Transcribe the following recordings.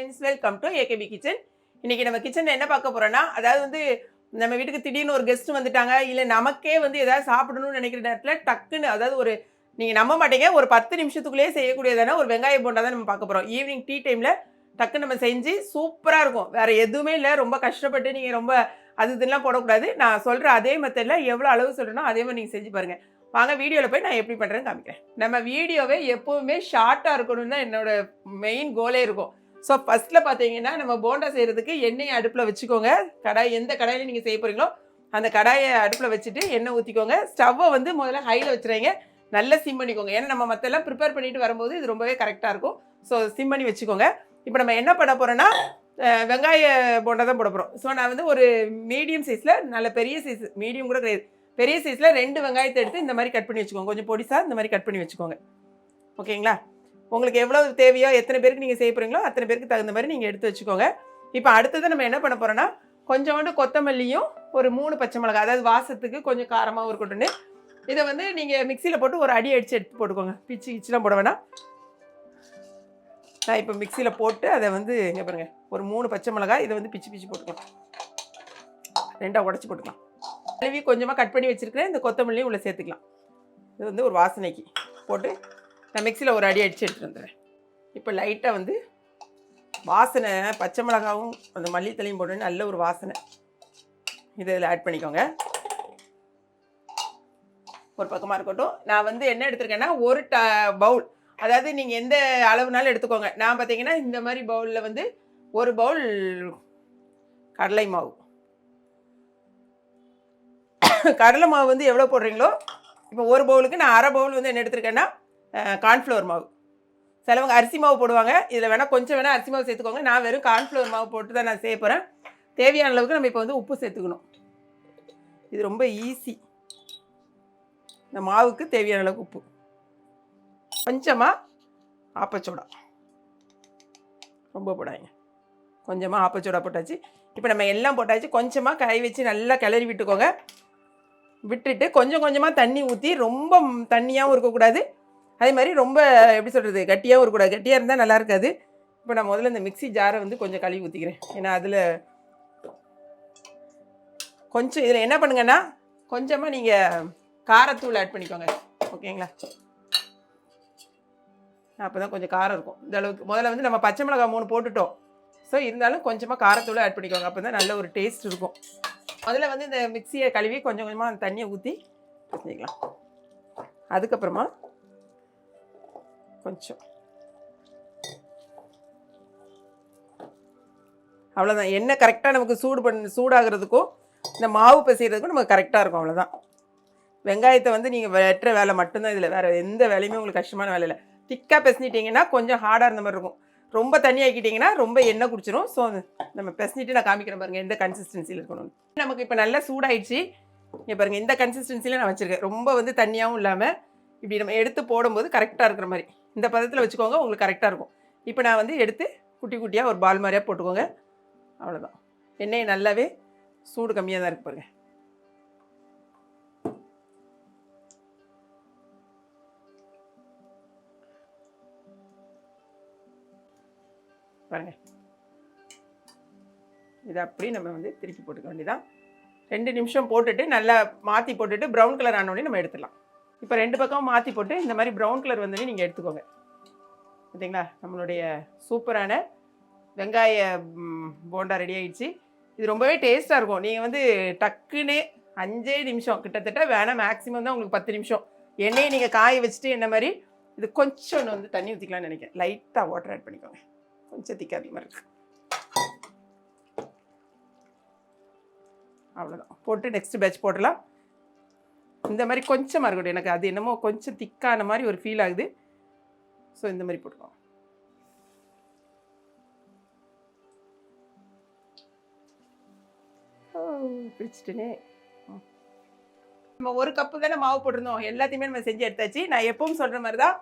Friends, welcome to AKP kitchen. இன்னைக்கு நம்ம கிச்சனில் என்ன பார்க்க போகிறோன்னா, அதாவது வந்து நம்ம வீட்டுக்கு திடீர்னு ஒரு கெஸ்ட் வந்துட்டாங்க, இல்லை நமக்கே வந்து ஏதாவது சாப்பிடணும்னு நினைக்கிற நேரத்தில் டக்குன்னு, அதாவது ஒரு நீங்கள் நம்ப மாட்டீங்க, ஒரு 10 நிமிஷத்துக்குள்ளேயே செய்யக்கூடியதான ஒரு வெங்காய போண்டா தான் நம்ம பார்க்க போகிறோம். ஈவினிங் டீ டைமில் டக்குன்னு நம்ம செஞ்சு சூப்பராக இருக்கும். வேறு எதுவுமே இல்லை, ரொம்ப கஷ்டப்பட்டு நீங்கள் ரொம்ப அது இதெல்லாம் போடக்கூடாது. நான் சொல்கிற அதே மெத்தடில் எவ்வளோ அளவு சொல்கிறேனோ அதே மாதிரி நீங்கள் செஞ்சு பாருங்கள். வாங்க வீடியோவில் போய் நான் எப்படி பண்ணுறேன்னு காமிக்கிறேன். நம்ம வீடியோவே எப்போவுமே ஷார்ட்டாக இருக்கணும்னு தான் என்னோட மெயின் கோலே இருக்கும். ஸோ ஃபஸ்ட்டில் பார்த்தீங்கன்னா, நம்ம போண்டா செய்கிறதுக்கு எண்ணெயை அடுப்பில் வச்சுக்கோங்க. எந்த கடாயில் நீங்கள் செய்ய போகிறீங்களோ அந்த கடாயை அடுப்பில் வச்சுட்டு எண்ணெய் ஊற்றிக்கோங்க. ஸ்டவ்வை வந்து முதல்ல ஹையில் வச்சுருங்க, நல்லா சிம் பண்ணிக்கோங்க. ஏன்னா நம்ம மற்றெல்லாம் ப்ரிப்பேர் பண்ணிட்டு வரும்போது இது ரொம்பவே கரெக்டாக இருக்கும். ஸோ சிம் பண்ணி வச்சுக்கோங்க. இப்போ நம்ம என்ன பண்ண போகிறோன்னா, வெங்காய போண்டா தான் போட போகிறோம். ஸோ நான் வந்து ஒரு மீடியம் சைஸில், நல்ல பெரிய சைஸ், மீடியம் கூட கிடையாது, பெரிய சைஸில் 2 வெங்காயத்தை எடுத்து இந்த மாதிரி கட் பண்ணி வச்சுக்கோங்க. கொஞ்சம் பொடிசாக இந்த மாதிரி கட் பண்ணி வச்சுக்கோங்க. ஓகேங்களா? உங்களுக்கு எவ்வளோ தேவையோ, எத்தனை பேருக்கு நீங்கள் செய்ய போகிறீங்களோ அத்தனை பேருக்கு தகுந்த மாதிரி நீங்கள் எடுத்து வச்சுக்கோங்க. இப்போ அடுத்தது நம்ம என்ன பண்ண போகிறோன்னா, கொஞ்சோண்டு கொத்தமல்லியும் ஒரு 3 பச்சை மிளகாய், அதாவது வாசத்துக்கு கொஞ்சம் காரமாகவும் இருக்கட்டும்னு இதை வந்து நீங்கள் மிக்சியில் போட்டு ஒரு அடி அடித்து எடுத்து போட்டுக்கோங்க. பிச்சு கிச்சிலாம் போட வேணாம். நான் இப்போ மிக்சியில் போட்டு அதை வந்து இங்கே பாருங்கள், ஒரு 3 பச்சை மிளகாய் இதை வந்து பிச்சு போட்டுக்கலாம். 2ஆக உடச்சி போட்டுக்கலாம். கழுவி கொஞ்சமாக கட் பண்ணி வச்சுருக்கிறேன். இந்த கொத்தமல்லியும் உள்ளே சேர்த்துக்கலாம். இது வந்து ஒரு வாசனைக்கு போட்டு நான் மிக்சியில் ஒரு அடி அடித்து எடுத்துகிட்டு வந்துடுறேன். இப்போ லைட்டாக வந்து வாசனை, பச்சை மிளகாவும் அந்த மல்லித்தலையும் போட்டு நல்ல ஒரு வாசனை இதை இதில் ஆட் பண்ணிக்கோங்க. ஒரு பக்கமாக இருக்கட்டும். நான் வந்து என்ன எடுத்துருக்கேன்னா, ஒரு பவுல், அதாவது நீங்கள் எந்த அளவுனாலும் எடுத்துக்கோங்க. நான் பார்த்தீங்கன்னா இந்த மாதிரி பவுலில் வந்து ஒரு பவுல் கடலை மாவு. கடலை மாவு வந்து எவ்வளோ போடுறீங்களோ, இப்போ ஒரு பவுலுக்கு நான் அரை பவுல் வந்து என்ன எடுத்துருக்கேன்னா கார்ன்ஃப்ளவர் மாவு. சிலவங்க அரிசி மாவு போடுவாங்க, இதில் வேணால் கொஞ்சம் வேணால் அரிசி மாவு சேர்த்துக்கோங்க. நான் வெறும் கார்ன்ஃப்ளவர் மாவு போட்டு தான் நான் செய்ய போகிறேன். தேவையான அளவுக்கு நம்ம இப்போ வந்து உப்பு சேர்த்துக்கணும். இது ரொம்ப ஈஸி. இந்த மாவுக்கு தேவையான அளவுக்கு உப்பு, கொஞ்சமாக ஆப்பச்சோடா, ரொம்ப போடாங்க, கொஞ்சமாக ஆப்பச்சோடா போட்டாச்சு. இப்போ நம்ம எல்லாம் போட்டாச்சு. கொஞ்சமாக கை வச்சு நல்லா கிளறி விட்டுக்கோங்க. விட்டுட்டு கொஞ்சம் கொஞ்சமாக தண்ணி ஊற்றி, ரொம்ப தண்ணியாகவும் இருக்கக்கூடாது, அதே மாதிரி ரொம்ப எப்படி சொல்கிறது கட்டியாகவும் இருக்கக்கூடாது. கட்டியாக இருந்தால் நல்லா இருக்காது. இப்போ நான் முதல்ல இந்த மிக்ஸி ஜாரை வந்து கொஞ்சம் கழுவி ஊற்றிக்கிறேன். ஏன்னா அதில் கொஞ்சம் இதில் என்ன பண்ணுங்கன்னா, கொஞ்சமாக நீங்கள் காரத்தூள் ஆட் பண்ணிக்கோங்க. ஓகேங்களா? அப்போ தான் கொஞ்சம் காரம் இருக்கும். இந்த அளவுக்கு முதல்ல வந்து நம்ம பச்சை மிளகாய் 3 போட்டுட்டோம். ஸோ இருந்தாலும் கொஞ்சமாக காரத்தூள் ஆட் பண்ணிக்கோங்க. அப்போ தான் நல்ல ஒரு டேஸ்ட் இருக்கும். முதல்ல வந்து இந்த மிக்சியை கழுவி கொஞ்சம் கொஞ்சமாக அந்த தண்ணியை ஊற்றி வச்சுக்கலாம். அதுக்கப்புறமா கொஞ்சம் அவ்வளோதான். எண்ணெய் கரெக்டாக நமக்கு சூடாகிறதுக்கும் இந்த மாவு பிசைகிறதுக்கும் நமக்கு கரெக்டாக இருக்கும். அவ்வளோதான். வெங்காயத்தை வந்து நீங்கள் வெட்டுற வேலை மட்டும்தான் இதில், வேறு எந்த வேலையுமே உங்களுக்கு கஷ்டமான வேலை இல்லை. திக்காக பிசைஞ்சிட்டிங்கன்னா கொஞ்சம் ஹார்டாக இருந்த மாதிரி இருக்கும். ரொம்ப தண்ணி ஆக்கிட்டிங்கன்னா ரொம்ப எண்ணெய் குடிச்சிடும். ஸோ நம்ம பிசைஞ்சிட்டு நான் காமிக்கிறேன் பாருங்கள் எந்த கன்சிஸ்டன்சியில் இருக்கணும். நமக்கு இப்போ நல்லா சூடாயிடுச்சு. இங்கே பாருங்கள், இந்த கன்சிஸ்டன்சியில் நான் வச்சுருக்கேன். ரொம்ப வந்து தண்ணியாகவும் இல்லாமல் இப்படி நம்ம எடுத்து போடும்போது கரெக்டாக இருக்கிற மாதிரி இந்த பதத்தில் வச்சுக்கோங்க, உங்களுக்கு கரெக்டாக இருக்கும். இப்போ நான் வந்து எடுத்து குட்டி குட்டியாக ஒரு பால் மாதிரியாக போட்டுக்கோங்க. அவ்வளோதான். எண்ணெயை நல்லாவே சூடு கம்மியாக தான் இருக்கு பாருங்கள். பாருங்கள், இதை அப்படி நம்ம வந்து திருப்பி போட்டுக்க வேண்டியதான். 2 நிமிஷம் போட்டுட்டு நல்லா மாற்றி போட்டுட்டு ப்ரௌன் கலர் ஆனோடனே நம்ம எடுத்துடலாம். இப்போ 2 பக்கமும் மாற்றி போட்டு இந்த மாதிரி ப்ரௌன் கலர் வந்தோடனே நீங்கள் எடுத்துக்கோங்க. பார்த்தீங்களா, நம்மளுடைய சூப்பரான வெங்காய போண்டா ரெடி ஆகிடுச்சு. இது ரொம்பவே டேஸ்ட்டாக இருக்கும். நீங்கள் வந்து டக்குன்னு 5 நிமிஷம் கிட்டத்தட்ட வேணால், மேக்ஸிமம் தான் உங்களுக்கு 10 நிமிஷம் எண்ணெயை நீங்கள் காய வச்சுட்டு என்ன மாதிரி இது கொஞ்சம் வந்து தண்ணி ஊற்றிக்கலாம்னு நினைக்கிறேன். லைட்டாக வாட்டர் ஆட் பண்ணிக்கோங்க, கொஞ்சம் திக்க அதிகமாக இருக்குது. அவ்வளோதான். போட்டு நெக்ஸ்ட் பேட்ச் போடலாம். இந்த மாதிரி கொஞ்சமாக இருக்கட்டும், எனக்கு அது என்னமோ கொஞ்சம் திக்கான மாதிரி ஒரு ஃபீல் ஆகுது. ஸோ இந்த மாதிரி போட்டுக்கோங்க. பிடிச்சிட்டுனே நம்ம 1 கப்பு தானே மாவு போட்டிருந்தோம். எல்லாத்தையுமே நம்ம செஞ்சு எடுத்தாச்சு. நான் எப்பவும் சொல்கிற மாதிரி தான்,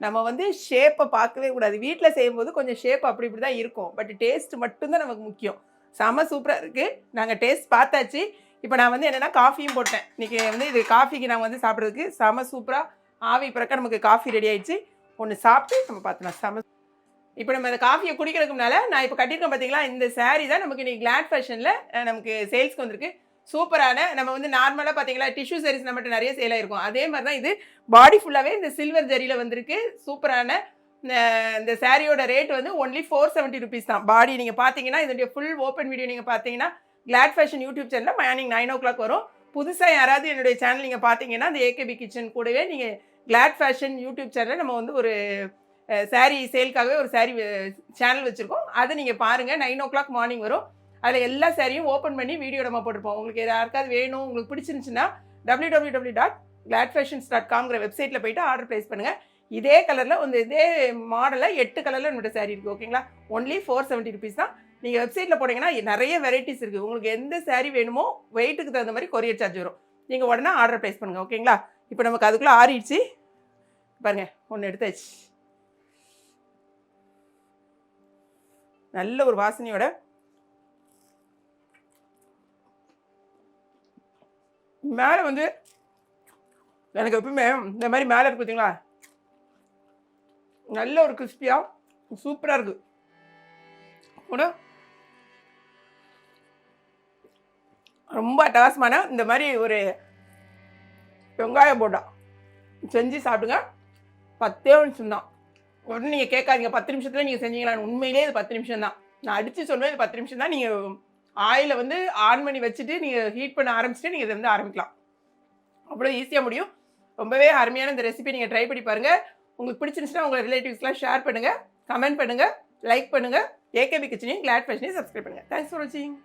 நம்ம வந்து ஷேப்பை பார்க்கவே கூடாது. வீட்டில் செய்யும்போது கொஞ்சம் ஷேப் அப்படி இப்படி தான் இருக்கும், பட் டேஸ்ட் மட்டும்தான் நமக்கு முக்கியம். செம சூப்பராக இருக்குது. நாங்கள் டேஸ்ட் பார்த்தாச்சு. இப்போ நான் வந்து என்னென்னா காஃபியும் போட்டேன். இன்றைக்கி வந்து இது காஃபிக்கு நாங்கள் வந்து சாப்பிட்றதுக்கு செம சூப்பராக ஆவி பிறக்க நமக்கு காஃபி ரெடி ஆகிடுச்சு. ஒன்று சாப்பிட்டு நம்ம பார்த்தோம். செம இப்போ நம்ம அந்த காஃபியை குடிக்கிறதுக்கு முன்னால நான் இப்போ கட்டியிருக்கேன் பார்த்தீங்களா, இந்த saree தான் நமக்கு இன்னைக்கு கிளாட் ஃபேஷனில் நமக்கு சேல்ஸ்க்கு வந்திருக்கு. சூப்பரான நம்ம வந்து நார்மலாக பார்த்தீங்களா டிஷ்யூ sarees நம்மகிட்ட நிறைய சேல் ஆயிருக்கும். அதே மாதிரி தான் இது பாடி ஃபுல்லாகவே இந்த சில்வர் ஜரியில் வந்திருக்கு. சூப்பரான இந்த சாரியோட ரேட் வந்து ஒன்லி 470 ருபீஸ் தான். பாடி நீங்கள் பார்த்தீங்கன்னா இதோடைய ஃபுல் ஓப்பன் வீடியோ நீங்கள் பார்த்தீங்கன்னா கிளாட் ஃபேஷன் யூடியூப் சேனலில் மார்னிங் 9 o'clock வரும். புதுசாக யாராவது என்னுடைய சேனல் நீங்கள் பார்த்தீங்கன்னா அந்த ஏகேபி கிச்சன் கூடவே நீங்கள் கிளாட் ஃபேஷன் யூடியூப் சேனலில் நம்ம வந்து ஒரு சாரீ சேல்க்காகவே ஒரு சாரீ சேனல் வச்சுருக்கோம். அதை நீங்கள் பாருங்கள். 9 o'clock மார்னிங் வரும். அதில் எல்லா சாரியும் ஓப்பன் பண்ணி வீடியோ நம்ம போட்டிருப்போம். உங்களுக்கு யாருக்காவது வேணும், உங்களுக்கு பிடிச்சிருந்துச்சுன்னா www.gladfashions.com வெப்சைட்டில் போயிட்டு ஆர்டர் ப்ளேஸ் பண்ணுங்கள். இதே கலரில் வந்து இதே மாடலில் 8 கலரில் நம்மகிட்ட சாரீ இருக்குது. ஓகேங்களா, ஒன்லி 470 ருபீஸ் தான். நீங்கள் வெப்சைட்டில் போனீங்கன்னா நிறைய வெரைட்டிஸ் இருக்குது. உங்களுக்கு எந்த சாரீ வேணுமோ வெயிட்டுக்கு தகுந்த மாதிரி கொரியர் சார்ஜ் வரும். நீங்கள் உடனே ஆர்டர் ப்ளேஸ் பண்ணுங்கள். ஓகேங்களா, இப்போ நமக்கு அதுக்குள்ளே ஆறிடுச்சு பாருங்கள். ஒன்று எடுத்தாச்சு. நல்ல ஒரு வாசனையோட மேலே வந்து எனக்கு எப்பவுமே இந்த மாதிரி மேலே இருக்கு பார்த்தீங்களா, நல்ல ஒரு கிறிஸ்பியாக சூப்பராக இருக்குது. கூட ரொம்ப அட்டகாசமான இந்த மாதிரி ஒரு வெங்காய போட்டா செஞ்சு சாப்பிடுங்க. 10 நிமிஷம் தான். உடனே நீங்கள் கேட்காதீங்க 10 நிமிஷத்தில் நீங்கள் செஞ்சீங்களான்னு. உண்மையிலே இது 10 நிமிஷம் தான். நான் அடித்து சொல்லுவேன் இது 10 நிமிஷம் தான். நீங்கள் ஆயிலை வந்து ஆன் பண்ணி வச்சுட்டு நீங்கள் ஹீட் பண்ண ஆரம்பிச்சுட்டு நீங்கள் இதை வந்து ஆரம்பிக்கலாம். அவ்வளோ ஈஸியாக முடியும். ரொம்பவே அருமையான இந்த ரெசிபி நீங்கள் ட்ரை பண்ணி பாருங்கள். உங்களுக்கு பிடிச்சிருந்துச்சுன்னா உங்கள் ரிலேட்டிவ்ஸ்லாம் ஷேர் பண்ணுங்கள், கமெண்ட் பண்ணுங்கள், லைக் பண்ணுங்கள். ஏகேபி கிச்சனையும் கிளாட் ஃபேஷனையும் சப்ஸ்கிரைப் பண்ணுங்கள். தேங்க்ஸ் ஃபார் வாட்சிங்.